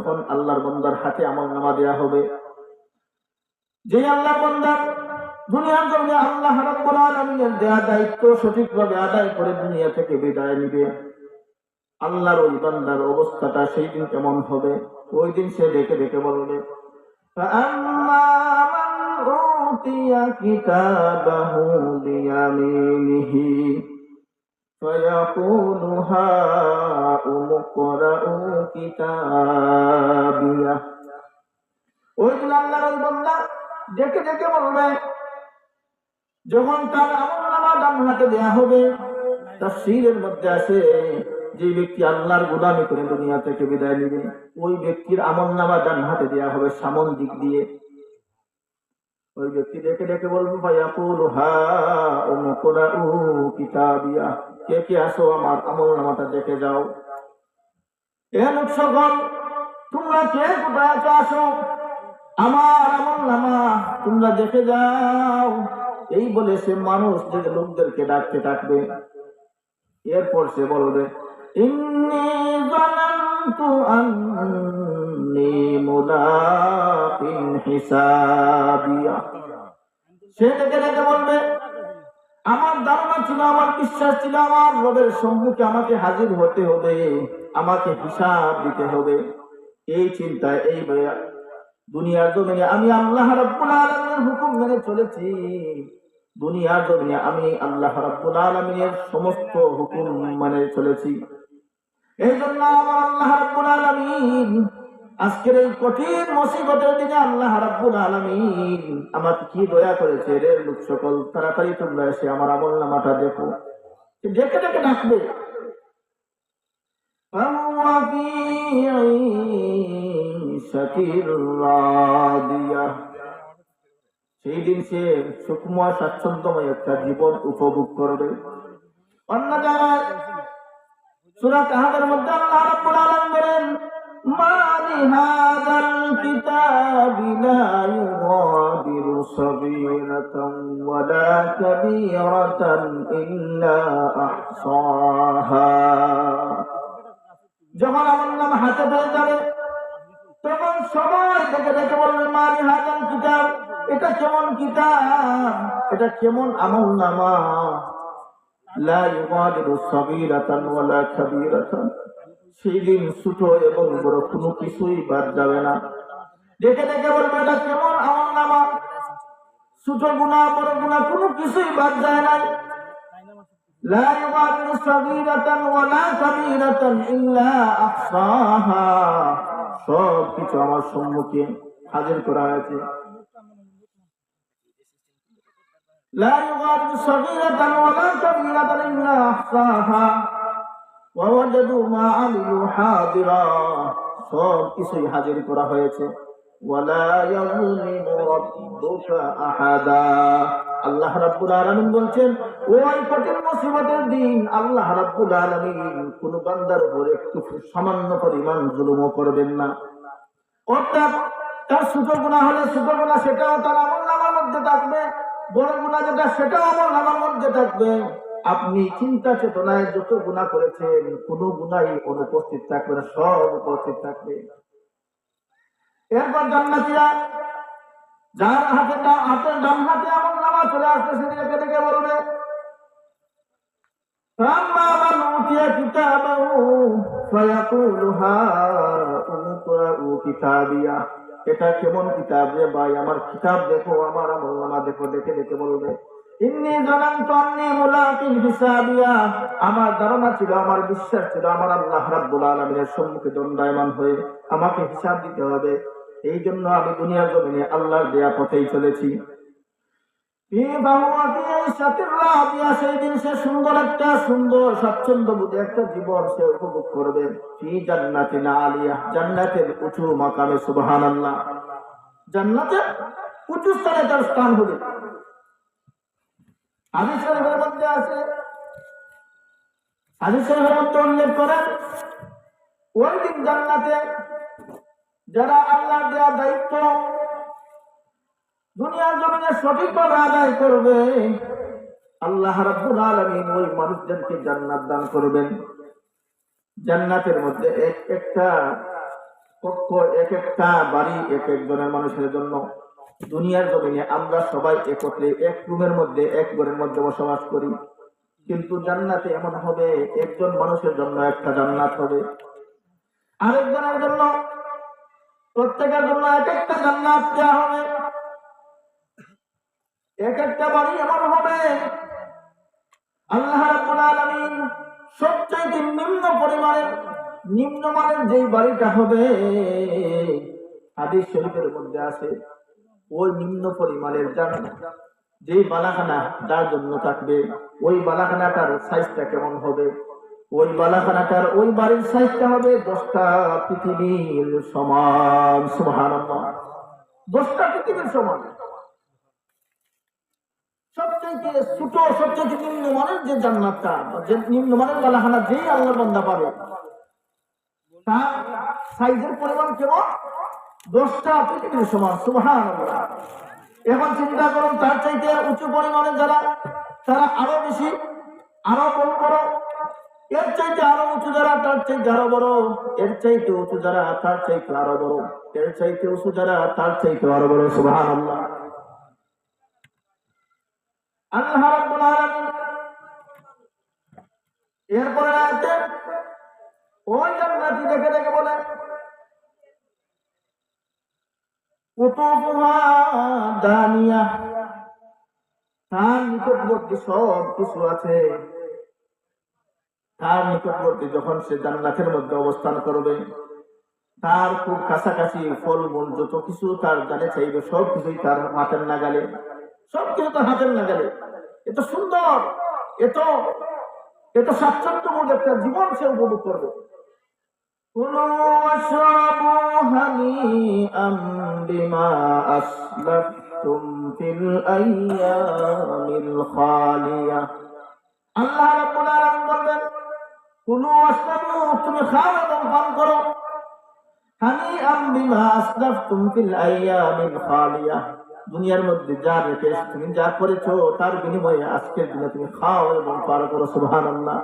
তখন আল্লাহর বান্দার হাতে আমলনামা দেয়া হবে। যে আল্লাহর বান্দা দুনিয়ার জমিনে আল্লাহ রাব্বুল আলামিনের দেয়া দায়িত্ব সঠিকভাবে আদায় করে দুনিয়া থেকে বিদায় নিবে, আল্লাহর ওই বান্দার অবস্থাটা সেই দিন কেমন হবে? ওই দিন সে দেখে দেখে বলবে, فَأَمَّا مَنْ أُوتِيَ كِتَابَهُ بِيَمِينِهِ فَيَقُولُ هَاؤُمُ اقْرَءُوا كِتَابِيَهْ। ওই দিন আল্লাহর ওই বান্দা দেখে দেখে বলবে, যখন তার আমলনামা ডান হাতে দেয়া হবে, তাফসীরের মধ্যে আছে যে ব্যক্তি আল্লাহর গোলামি করে দুনিয়া থেকে বিদায় নেবে, ওই ব্যক্তির আমলনামা ডান হাতে দেয়া হবে সামন দিক দিয়ে। ওই ব্যক্তি দেখে দেখে বলবে, ফায়াকুলু হাউম ইকরাউ কিতাবিয়া, কে কে আসো আমার আমলনামাটা দেখে যাও। এ লোক সকল, তোমরা কে কোথায় আছো, আসো আমার আমলনামা তোমরা দেখে যাও। এই বলে সে মানুষ যে লোকদেরকে ডাকতে থাকবে। এরপর সে বলবে, ইন্নী যানানতু আন্নী মুলাকিন হিসাবিয়া। সে দেখে দেখে বলবে, আমার ধারণা ছিল, আমার বিশ্বাস ছিল, আমার রবের সম্মুখে আমাকে হাজির হতে হবে, আমাকে হিসাব দিতে হবে। এই চিন্তায় এই দুনিয়ার জমিনে আমি আল্লাহ রাব্বুল আলামিনের হুকুম মেনে চলেছি, দুনিয়ার জমিনে আমি আল্লাহ রাব্বুল আলামিনের সমস্ত হুকুম মেনে চলেছি। এই জন্য আমার আল্লাহ রাব্বুল আলামিন আজকের এই কঠিন মুসিবতের দিনে আল্লাহ রাব্বুল আলামিন আমাকে কি দয়া করেছে। রে লোক সকল, তাড়াতাড়ি তোমরা এসে আমার আমলনামাটা দেখো। দেখে দেখে ডাকবে, সেই দিন সে সুখময় স্বাচ্ছন্দ্যময় একটা জীবন উপভোগ করবে। অন্য জায়গায় সূরা কাহফের মধ্যে আল্লাহ রাব্বুল আলামিন বলেন, মা লিহাযাল কিতাবি লা ইউগাদিরু সাগীরাতান ওয়ালা কাবীরাতান ইল্লা আহসাহা। যখন আমলনামা হাতে পেয়ে যাবে, তখন সবাই দেখে দেখে বলবে, মা লিহাযাল কিতাব, এটা কেমন কিতাব, এটা কেমন আমলনামা, লা ইউগাদিরু সাগীরাতান ওয়ালা কাবীরাতান। সেই দিন ছোট এবং বড় কোনো কিছুই বাদ যাবে না। দেখে দেখে বলবে, এটা কেমন আমলনামা, ছোট গুনাহ বড় গুনাহ কোনো কিছুই বাদ যায় না। লা ইউগাদিরু সাগীরাতান ওয়ালা কাবীরাতান ইল্লা আহসাহা। সব কিছু আমার সম্মুখে হাজির করা হয়েছে। লা ইউগাদিরু সাগীরাতান ওয়ালা কাবীরাতান ইল্লা আহসাহা ওয়া ওয়াজাদু মা আমিলু হাদিরা। সব কিছুই হাজির করা হয়েছে। ওয়ালা ইয়াযলিমু রাব্বুকা আহাদা। আল্লাহ রাব্বুল আলামিন বলছেন, ওই কঠিন মুসিবতের দিন আল্লাহ রাব্বুল আলামিন কোন বান্দার উপরে একটু সামান্য পরিমাণ জুলুমও করবেন না। অর্থাৎ তার ছোট গুনাহ হলে ছোট গুনাহ সেটাও তার আমলনামার মধ্যে থাকবে, বড় গুনাহ যেটা সেটাও আমলনামার মধ্যে থাকবে। আপনি চিন্তা চেতনায় যত গুনাহ করেছেন কোনো গুনাহই অনুপস্থিত থাকবে না, সব উপস্থিত থাকবে। এরপর জান্নাতীরা যার হাতের ডান হাতে আমলনামা চলে আসতেছে, দেখে দেখে বলবে, আম্মা মান উতিয়া কিতাবাহু ফায়াকুলু হাউম ইকরাউ কিতাবিয়া। এটা কেমন কিতাব রে ভাই, আমার কিতাব দেখো, আমার আমলনামা দেখো। দেখে দেখে বলবে, ইন্নী যানানতু আন্নী মুলাকিন হিসাবিয়া। আমার ধারণা ছিল, আমার বিশ্বাস ছিল, আমার আল্লাহ রাব্বুল আলামিনের সম্মুখে দণ্ডায়মান হয়ে আমাকে হিসাব দিতে হবে। এই জন্য আমি দুনিয়ার জমিনে আল্লাহর দেয়া পথেই চলেছি। সেই দিন সে সুন্দর স্বাচ্ছন্দ্যবোধী একটা জীবন সে উপভোগ করবে। জান্নাতিন আলিয়া, জান্নাতের উঁচু মাকামে। সুবহানাল্লাহ, জান্নাতের উঁচু স্থানে তার স্থান হবে। হাদিস শরীফের মধ্যে আছে, হাদিস শরীফের মধ্যে উল্লেখ করেন, ওই দিন জান্নাতে যারা আল্লাহর দেয়া দায়িত্ব দুনিয়ার জমিনে সঠিকভাবে আদায় করবে, আল্লাহ রাব্বুল আলামিন ওই মানুষদেরকে জান্নাত দান করবেন। জান্নাতের মধ্যে একটা কক্ষ, এক একটা বাড়ি এক একজনের মানুষের জন্য। দুনিয়ার জমিনে আমরা সবাই একত্রে এক রুমের মধ্যে, এক ঘরের মধ্যে বসবাস করি, কিন্তু জান্নাতে এমন হবে একজন মানুষের জন্য একটা জান্নাত হবে, আরেকজনের জন্য, প্রত্যেকের জন্য এক একটা জান্নাত দেওয়া হবে। এক একটা বাড়ি এমন হবে আল্লাহ রাব্বুল আলামিন সবচেয়ে নিম্নমানের যেই বাড়িটা হবে, হাদিস শরীফের মধ্যে আছে, ওই নিম্ন পরিমাণের জান্নাত যেই বালাখানা যার জন্য থাকবে, ওই বালাখানাটার সাইজটা কেমন হবে? ওই বালাখানাটার, ওই বাড়ির সাইজটা হবে 10টা পৃথিবীর সমান। সুবহানাল্লাহ, 10টা পৃথিবীর সমান। সবচেয়ে ছোট, সবচেয়ে নিম্নমানের যে জান্নাতটা, যে নিম্নমানের বালাখানা যেই আল্লাহর বান্দা পাবে, তার সাইজের পরিমাণ কেমন? 10টা পৃথিবীর সমান। সুবহানাল্লাহ। এখন চিন্তা করুন, তার চাইতে উঁচু পরিমাণে যারা, তারা আরো বেশি, আরো বড়, এর চাইতে আরো উঁচু যারা, তার চাইতে আরো বড়, এর চাইতে উঁচু যারা, তার চাইতে আরো বড়, এর চাইতে উঁচু যারা, তার চাইতে আরো বড়। সুবহানাল্লাহ। আল্লাহ রাব্বুল আলামিন এরপরে আয়াতে ওই জান্নাতি দেখে দেখে বলে, কুতুবুহা দানিয়া, তার নিকটবর্তী সব কিছু আছে। তার নিকটবর্তী যখন সে জান্নাতের মধ্যে অবস্থান করবে, তার খুব কাছাকাছি ফলমূল যত কিছু তার জানে চাইবে, সব কিছুই তার হাতের নাগালে, সব কিছু তার হাতের নাগালে। এত সুন্দর, এত এত স্বাচ্ছন্দ্যবোধ একটা জীবন সে উপভোগ করবে। কুলু ওয়াশরাবু হানিআম বিমা আসলাফতুম ফিল আইয়ামিল খালিয়া। আল্লাহ রাব্বুল আলামিন বলবেন, কুলু ওয়াশরাবু, তুমি খাও এবং পান করো, হানিআম বিমা আসলাফতুম ফিল আইয়ামিল খালিয়া, দুনিয়ার মধ্যে যা রেখে তুমি যা করেছো তার বিনিময়ে আজকের দিনে তুমি খাও এবং পান করো। সুবহানাল্লাহ।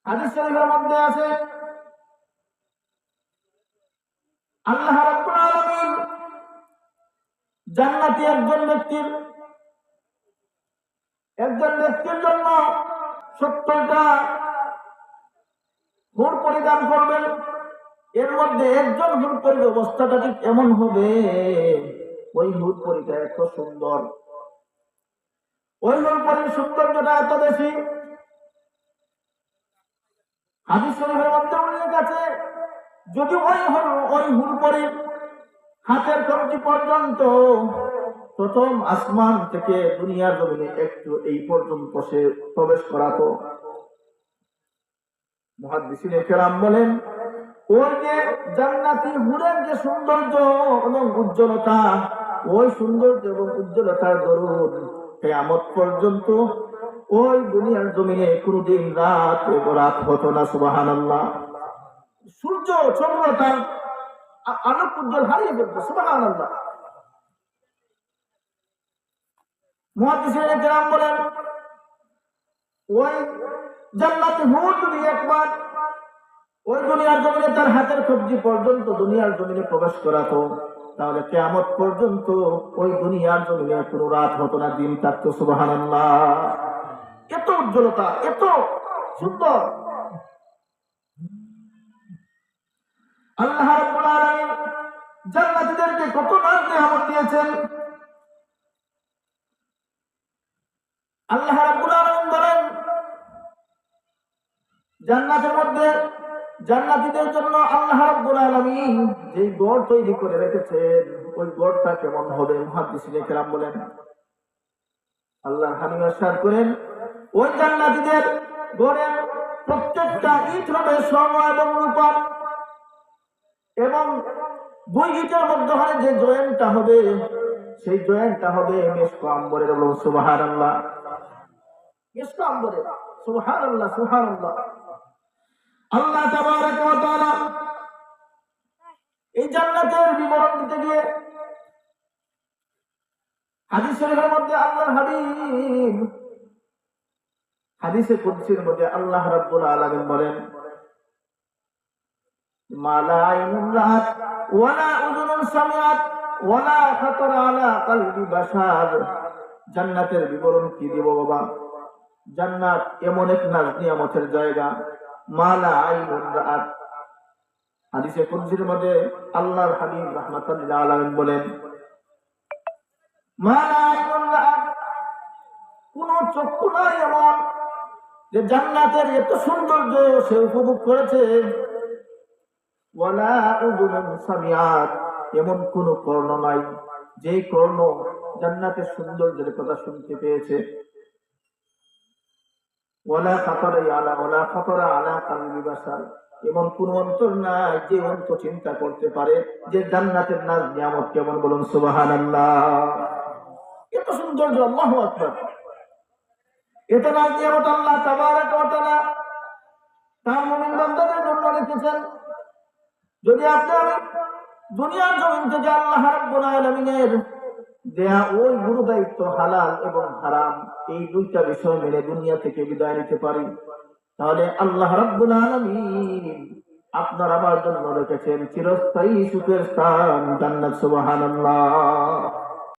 হাদিস শরীফের মধ্যে আছে, আল্লাহ রাব্বুল আলামিন জান্নাতি একজন ব্যক্তির জন্য 70টা হুর পরিধান করবেন। এর মধ্যে একজন হুর পরির অবস্থাটা ঠিক এমন হবে, ওই হুর পরিটা এত সুন্দর, ওই হুর পরির সৌন্দর্যটা এত বেশি। হাদিস শরীফের মধ্যে উল্লেখ আছে, যদি ওই হুর পরির হাতের কবজি পর্যন্ত প্রথম আসমান থেকে দুনিয়ার জমিনে একটু এই পর্যন্ত সে প্রবেশ করাতো, মুহাদ্দিসিনে কেরাম বলেন, ওই যে জান্নাতি হুরের যে সৌন্দর্য এবং উজ্জ্বলতা, ওই সৌন্দর্য এবং উজ্জ্বলতার দরুন কিয়ামত পর্যন্ত ওই দুনিয়ার জমিনে কোনদিন রাত হতো না। সুবহানাল্লাহ। সূর্য চন্দ্র তার আলোক উজ্জ্বল হারিয়ে ফেলতো। সুবহানাল্লাহ। মুহাদ্দিসিনে কেরাম বলেন, ওই জান্নাতি হুর যদি একবার ওই দুনিয়ার জমিনে তার হাতের কবজি পর্যন্ত দুনিয়ার জমিনে প্রবেশ করাতো, তাহলে কিয়ামত পর্যন্ত ওই দুনিয়ার জমিনে কোনো রাত হতো না, দিন থাকতো। সুবহানাল্লাহ। এত উজ্জ্বলতা, এত সুন্দর। আল্লাহ রাব্বুল আলামিন জান্নাতীদেরকে কত নিয়ামত দিয়েছেন। আল্লাহ রাব্বুল আলামিন বলেন, জান্নাতের মধ্যে জান্নাতীদের জন্য আল্লাহ রাব্বুল আলামিন যে ঘর তৈরি করে রেখেছেন, ওই ঘরটা কেমন হবে? মুহাদ্দিসিনে কেরাম বলেন, আল্লাহর হাবিব ইরশাদ করেন, ওই জান্নাতীদের ঘরের প্রত্যেকটা ইট হবে স্বর্ণ এবং রূপা, এবং 2 ইটের মধ্যখানে যে জয়েন্টটা হবে, সেই জয়েন্টটা হবে মেশক আম্বরের। সুবহানাল্লাহ। মেশক আম্বরের। সুবহানাল্লাহ, সুবহানাল্লাহ। আল্লাহ তাবারক ওয়া তাআলা এই জান্নাতের বিবরণ দিতে গিয়ে হাদিস শরীফের মধ্যে আল্লাহর হাবিব হাদিসে কুদসির মধ্যে আল্লাহ রাব্বুল আলামিন বলেন, মা লা আইনুন রাআত ওয়ালা উযুনুন সামিআত ওয়ালা খাতারা আলা কলবি বাশার। জান্নাতের বিবরণ কি দিব বাবা? জান্নাত এমন এক নাজ নিয়ামতের জায়গা, মা লা আইনুন রাআত। হাদিসে কুদসির মধ্যে আল্লাহর হাবিব রাহমাতুল লিল আলামিন বলেন, মা লা আইনুন রাআত, কোন চক্ষু নাই এমন যে জান্নাতের এত সৌন্দর্য সে উপভোগ করেছে। ওয়ালা উযুনুন সামিআত, এমন কোন কর্ণ নাই যে কর্ণ জান্নাতের সৌন্দর্যের কথা শুনতে পেয়েছে। ওয়ালা খাতারা আলা কলবি বাশার, এমন কোন অন্তর নাই যে অন্তর চিন্তা করতে পারে যে জান্নাতের নাজ নিয়ামত কেমন। বলুন সুবহানাল্লাহ। এত সৌন্দর্য, আল্লাহু আকবার। এটা নাজ নিয়ামত আল্লাহ তাবারাক ওয়া তাআলা তার মুমিন বান্দাদের জন্য রেখেছেন। যদি আপনি দুনিয়ার জমিন থেকে আল্লাহ রাব্বুল আলামিনের দেয়া ওই গুরু দায়িত্ব হালাল এবং হারাম এই দুইটা বিষয় মেনে দুনিয়া থেকে বিদায় নিতে পারি, তাহলে আল্লাহ রাব্বুল আলামিন আপনার আমার জন্য রেখেছেন চিরস্থায়ী সুখের স্থান জান্নাত। সুবহানাল্লাহ।